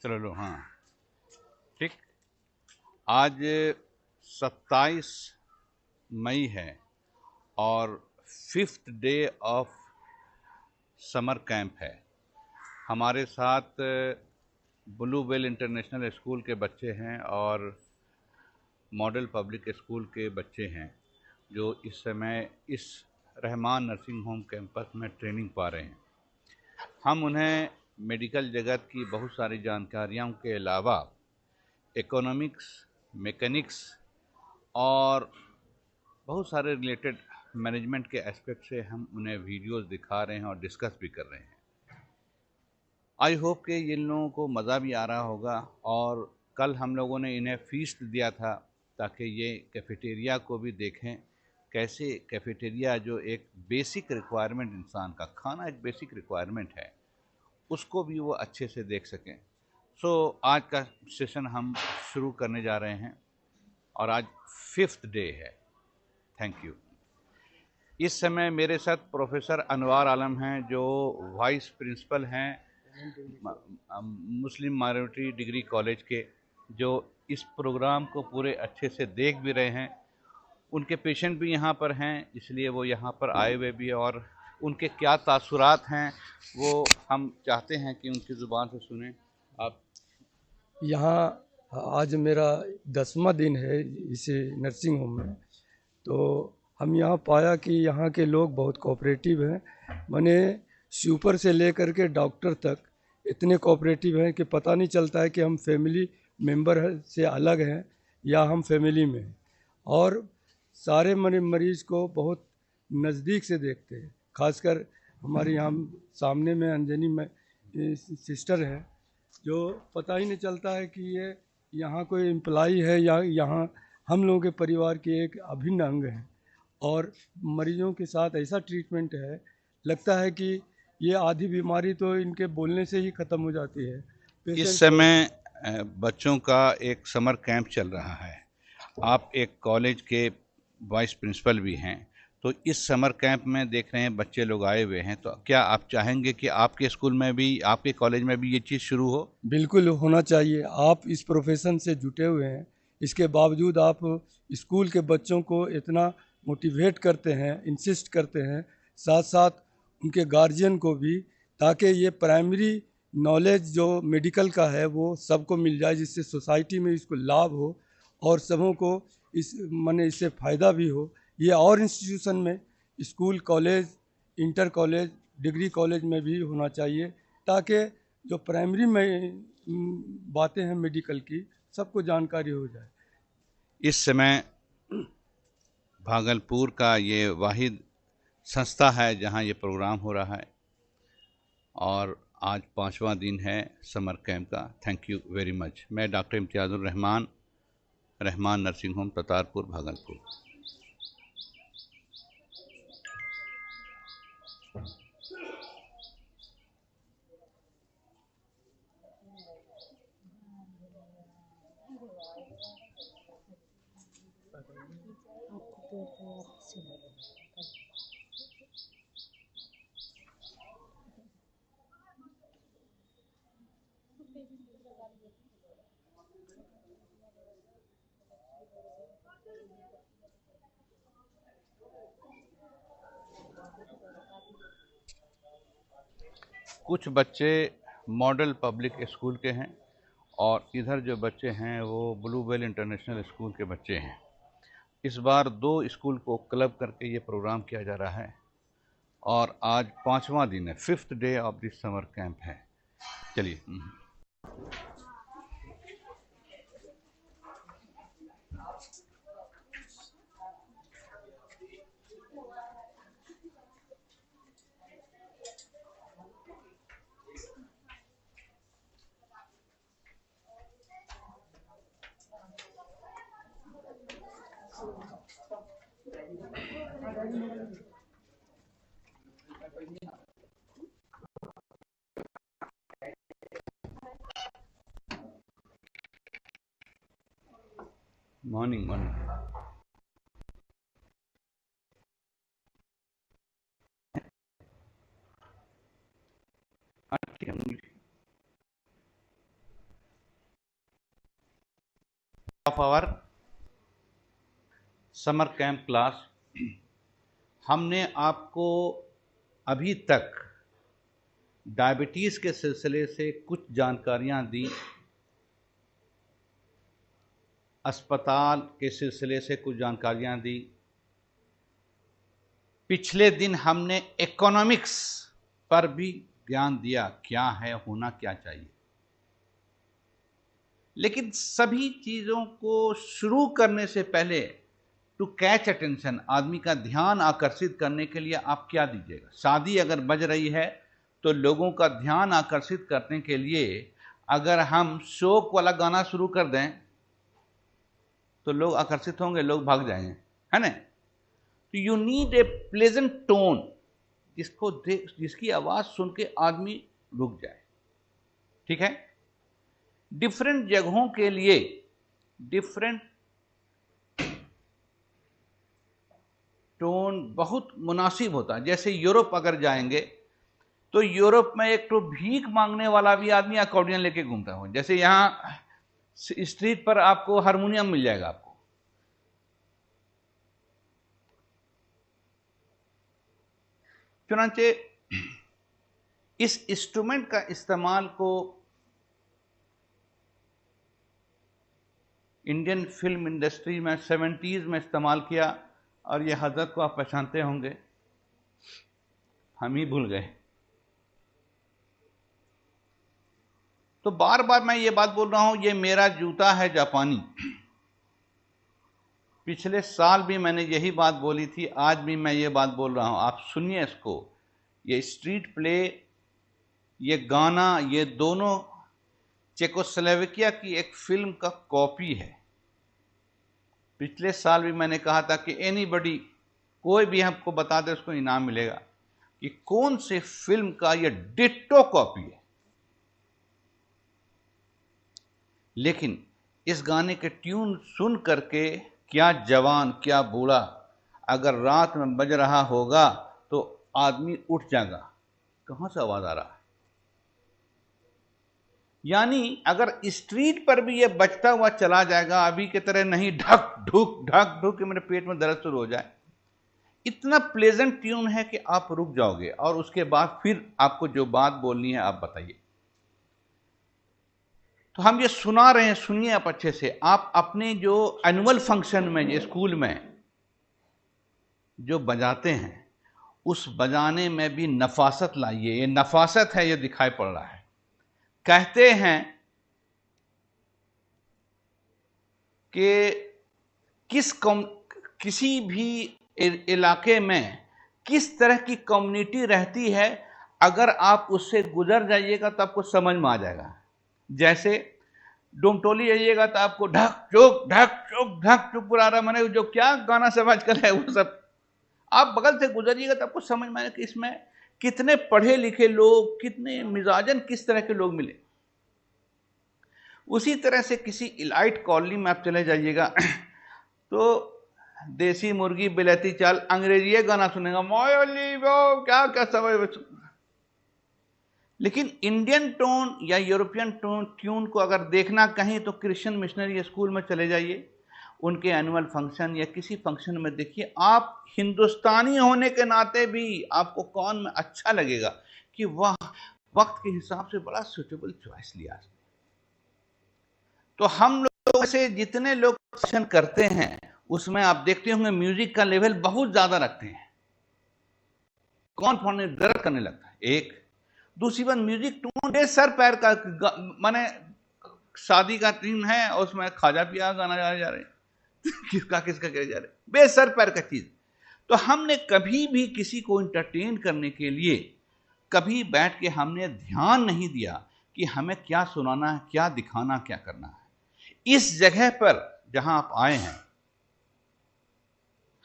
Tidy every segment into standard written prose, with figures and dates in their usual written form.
चलो लो, हाँ ठीक। आज 27 मई है और 5th day of summer camp है। हमारे साथ ब्लू वेल इंटरनेशनल स्कूल के बच्चे हैं और मॉडल पब्लिक स्कूल के बच्चे हैं जो इस समय इस रहमान नर्सिंग होम कैंपस में ट्रेनिंग पा रहे हैं। हम उन्हें मेडिकल जगत की बहुत सारी जानकारियों के अलावा इकोनॉमिक्स, मैकेनिक्स और बहुत सारे रिलेटेड मैनेजमेंट के एस्पेक्ट से हम उन्हें वीडियोस दिखा रहे हैं और डिस्कस भी कर रहे हैं। आई होप कि इन लोगों को मज़ा भी आ रहा होगा। और कल हम लोगों ने इन्हें फीस्ट दिया था ताकि ये कैफेटेरिया को भी देखें, कैसे कैफेटेरिया जो एक बेसिक रिक्वायरमेंट, इंसान का खाना एक बेसिक रिक्वायरमेंट है, उसको भी वो अच्छे से देख सकें। आज का सेशन हम शुरू करने जा रहे हैं और आज 5th डे है। Thank you. इस समय मेरे साथ प्रोफेसर अनवार आलम हैं जो वाइस प्रिंसिपल हैं मुस्लिम माइनॉरिटी डिग्री कॉलेज के, जो इस प्रोग्राम को पूरे अच्छे से देख भी रहे हैं। उनके पेशेंट भी यहाँ पर हैं, इसलिए वो यहाँ पर आए हुए भी, और उनके क्या तासुरात हैं वो हम चाहते हैं कि उनकी ज़ुबान से सुने। आप यहाँ आज मेरा 10वां दिन है इस नर्सिंग होम में। तो हम यहाँ पाया कि यहाँ के लोग बहुत कोऑपरेटिव हैं। माने सुपर से लेकर के डॉक्टर तक इतने कोऑपरेटिव हैं कि पता नहीं चलता है कि हम फैमिली मेंबर से अलग हैं या हम फैमिली में हैं। और सारे मरीज़ को बहुत नज़दीक से देखते हैं। खासकर हमारे यहाँ सामने में अंजनी में सिस्टर है, जो पता ही नहीं चलता है कि ये यहाँ कोई एम्प्लॉई है या यहाँ हम लोगों के परिवार के एक अभिन्न अंग है। और मरीजों के साथ ऐसा ट्रीटमेंट है, लगता है कि ये आधी बीमारी तो इनके बोलने से ही ख़त्म हो जाती है। इस पेशेंट समय बच्चों का एक समर कैंप चल रहा है। आप एक कॉलेज के वाइस प्रिंसिपल भी हैं, तो इस समर कैंप में देख रहे हैं बच्चे लोग आए हुए हैं, तो क्या आप चाहेंगे कि आपके स्कूल में भी, आपके कॉलेज में भी ये चीज़ शुरू हो? बिल्कुल होना चाहिए। आप इस प्रोफेशन से जुटे हुए हैं, इसके बावजूद आप स्कूल के बच्चों को इतना मोटिवेट करते हैं, इंसिस्ट करते हैं, साथ साथ उनके गार्जियन को भी, ताकि ये प्राइमरी नॉलेज जो मेडिकल का है वो सबको मिल जाए, जिससे सोसाइटी में इसको लाभ हो और सबों को इस माने इससे फ़ायदा भी हो। ये और इंस्टीट्यूशन में, school, college, inter college, degree college में भी होना चाहिए, ताकि जो प्राइमरी में बातें हैं मेडिकल की, सबको जानकारी हो जाए। इस समय भागलपुर का ये वाहिद संस्था है जहां ये प्रोग्राम हो रहा है और आज 5वां दिन है समर कैंप का। Thank you very much. मैं doctor Imtiazur Rahman, Rahman nursing home, Tatarpur, Bhagalpur. कुछ बच्चे मॉडल पब्लिक स्कूल के हैं और इधर जो बच्चे हैं वो ब्लू वेल इंटरनेशनल स्कूल के बच्चे हैं। इस बार 2 स्कूल को क्लब करके ये प्रोग्राम किया जा रहा है और आज 5वां दिन है, 5th day of this summer camp है। चलिए। Morning morning. Our summer camp class. हमने आपको अभी तक डायबिटीज़ के सिलसिले से कुछ जानकारियां दी, अस्पताल के सिलसिले से कुछ जानकारियां दी। पिछले दिन हमने इकोनॉमिक्स पर भी ज्ञान दिया, क्या है, होना क्या चाहिए। लेकिन सभी चीज़ों को शुरू करने से पहले टू कैच अटेंशन, आदमी का ध्यान आकर्षित करने के लिए आप क्या दीजिएगा। शादी अगर बज रही है तो लोगों का ध्यान आकर्षित करने के लिए अगर हम शोक वाला गाना शुरू कर दें तो लोग आकर्षित होंगे, लोग भाग जाएंगे, है ना। तो you need a pleasant tone, जिसकी आवाज़ सुन के आदमी रुक जाए, ठीक है। डिफरेंट जगहों के लिए डिफरेंट टोन बहुत मुनासिब होता है। जैसे यूरोप अगर जाएंगे तो यूरोप में एक तो भीख मांगने वाला भी आदमी अकॉर्डियन लेके घूमता हो। जैसे यहाँ स्ट्रीट पर आपको हारमोनियम मिल जाएगा आपको, चुनाचे इस इंस्ट्रूमेंट का इस्तेमाल को इंडियन फिल्म इंडस्ट्री में 70s में इस्तेमाल किया, और ये हजरत को आप पहचानते होंगे, हम ही भूल गए। तो बार बार मैं ये बात बोल रहा हूं, ये मेरा जूता है जापानी। पिछले साल भी मैंने यही बात बोली थी, आज भी मैं ये बात बोल रहा हूं, आप सुनिए इसको। ये स्ट्रीट प्ले, ये गाना, ये दोनों चेकोस्लोवाकिया की एक फिल्म का कॉपी है। पिछले साल भी मैंने कहा था कि एनीबडी, कोई भी हमको बता दे उसको इनाम मिलेगा, कि कौन से फिल्म का ये डिट्टो कॉपी है। लेकिन इस गाने के ट्यून सुन करके क्या जवान क्या बूढ़ा अगर रात में बज रहा होगा तो आदमी उठ जाएगा, कहां से आवाज आ रहा है। यानी अगर स्ट्रीट पर भी ये बजता हुआ चला जाएगा, अभी की तरह नहीं ढक ढुक कि मेरे पेट में दर्द शुरू हो जाए, इतना प्लेजेंट ट्यून है कि आप रुक जाओगे और उसके बाद फिर आपको जो बात बोलनी है आप बताइए। तो हम ये सुना रहे हैं, सुनिए आप अच्छे से। आप अपने जो एनुअल फंक्शन में, स्कूल में जो बजाते हैं, उस बजाने में भी नफासत लाइए। ये नफासत है, ये दिखाई पड़ रहा है। कहते हैं कि किसी भी इलाके में किस तरह की कम्युनिटी रहती है, अगर आप उससे गुजर जाइएगा तो आपको समझ में आ जाएगा। जैसे डोमटोली जाइएगा तो आपको ढक चुक बुला रहा, मैंने जो क्या गाना सब आजकल है वो सब, आप बगल से गुजरिएगा तो आपको समझ में आएगा कि इसमें कितने पढ़े लिखे लोग, कितने मिजाजन, किस तरह के लोग मिले। उसी तरह से किसी इलाइट कॉलोनी में आप चले जाइएगा तो देसी मुर्गी बिलती चाल अंग्रेजी गाना सुनेगा, मोयली वो क्या क्या सब। लेकिन इंडियन टोन या यूरोपियन टोन ट्यून को अगर देखना कहीं तो क्रिश्चियन मिशनरी स्कूल में चले जाइए, उनके एनुअल फंक्शन या किसी फंक्शन में देखिए। आप हिंदुस्तानी होने के नाते भी आपको कौन में अच्छा लगेगा कि वाह, वक्त के हिसाब से बड़ा सुटेबल चॉइस लिया। तो हम लोग से जितने लोग फंक्शन करते हैं उसमें आप देखते होंगे म्यूजिक का लेवल बहुत ज्यादा रखते हैं। कौन फोन दर्द करने लगता है। एक दूसरी बात, म्यूजिक टोन सर पैर का, माने शादी का टीम है और उसमें खाजा पिया गाना जा रहे किसका करे जा रहे, बेसर पैर का चीज। तो हमने कभी भी किसी को इंटरटेन करने के लिए कभी बैठ के हमने ध्यान नहीं दिया कि हमें क्या सुनाना है, क्या दिखाना, क्या करना है। इस जगह पर जहां आप आए हैं,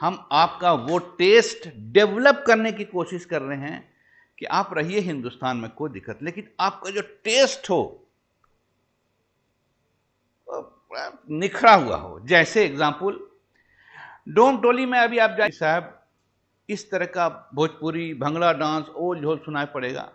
हम आपका वो टेस्ट डेवलप करने की कोशिश कर रहे हैं कि आप रहिए हिंदुस्तान में, कोई दिक्कत, लेकिन आपका जो टेस्ट हो निखरा हुआ हो। जैसे एग्जाम्पल, डोमटोली में अभी आप जाइए साहब, इस तरह का भोजपुरी भंगड़ा डांस ओल झोल सुनाई पड़ेगा।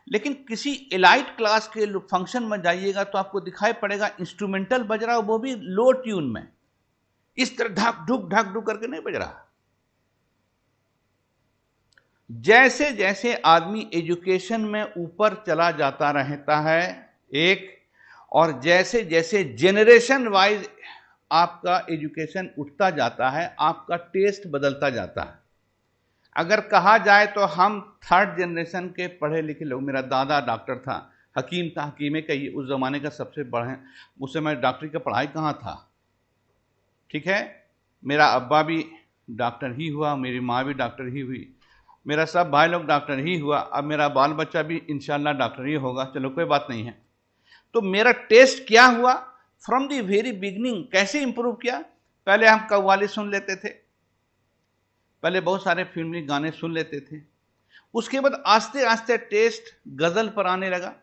लेकिन किसी एलाइट क्लास के फंक्शन में जाइएगा तो आपको दिखाई पड़ेगा इंस्ट्रूमेंटल बज रहा है, वो भी लो ट्यून में, इस तरह ढक ढुक करके नहीं बज रहा। जैसे जैसे आदमी एजुकेशन में ऊपर चला जाता रहता है एक, और जैसे जैसे जेनरेशन वाइज आपका एजुकेशन उठता जाता है, आपका टेस्ट बदलता जाता है। अगर कहा जाए तो हम थर्ड जनरेशन के पढ़े लिखे लोग, मेरा दादा डॉक्टर था, हकीम था, हकीमे का ये उस ज़माने का सबसे बड़े, उस समय डॉक्टरी का पढ़ाई कहाँ था, ठीक है। मेरा अब्बा भी डॉक्टर ही हुआ, मेरी माँ भी डॉक्टर ही हुई, मेरा सब भाई लोग डॉक्टर ही हुआ, अब मेरा बाल बच्चा भी इंशाल्लाह डॉक्टर ही होगा, चलो कोई बात नहीं है। तो मेरा टेस्ट क्या हुआ फ्रॉम दी वेरी बिगनिंग, कैसे इंप्रूव किया? पहले हम कव्वाली सुन लेते थे, पहले बहुत सारे फिल्मी गाने सुन लेते थे, उसके बाद आस्ते आस्ते टेस्ट गज़ल पर आने लगा,